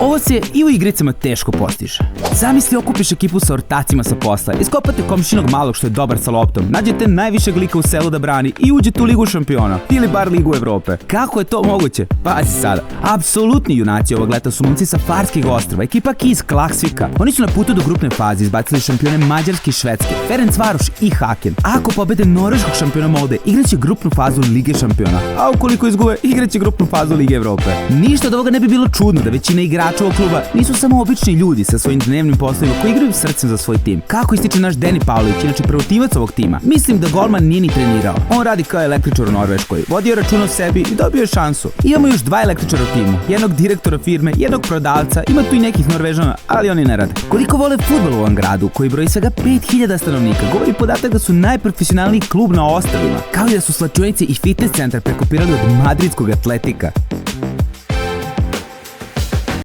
Ovo se i u igricama teško postiže. Zamisli okupiš ekipu sa ortacima sa posla, iskopate komšinog malog što je dobar sa loptom, nađete najvišeg lika u selu da brani i uđete u Ligu šampiona ili bar Ligu Evrope. Kako je to moguće? Pazi sada. Apsolutni junaci ovog leta su momci sa Farskih ostrva, ekipa Kies Klaksvika. Oni su na putu do grupne faze izbacili šampione Mađarske i Švedske, Ferencvaroš i Haken. Ako pobede norveškog šampiona Molde, igraće grupnu fazu Lige šampiona, a ukoliko izgube, igraće grupnu fazu Lige Evrope. Ništa od ovoga ne bi bilo čudno da većina igrača ovog kluba nisu samo obični ljudi sa svojim dnevnim poslovima koji igraju srcem za svoj tim. Kako ističe naš Deni Pavlović, inače prvotimac ovog tima, mislim da golman nije ni trenirao. On radi kao električar u Norveškoj, vodio računa o sebi i dobio je šansu. Imamo još 2 električara u timu, jednog direktora firme, jednog prodavca, ima tu i nekih Norvežana, ali oni ne rade. Koliko vole fudbal u ovom gradu, koji broji svega 5000 stanovnika, govori podatak da su najprofesionalniji klub na ostrvima, kao i da su slačionice i fitness centar prekopirali od madridskog Atletika.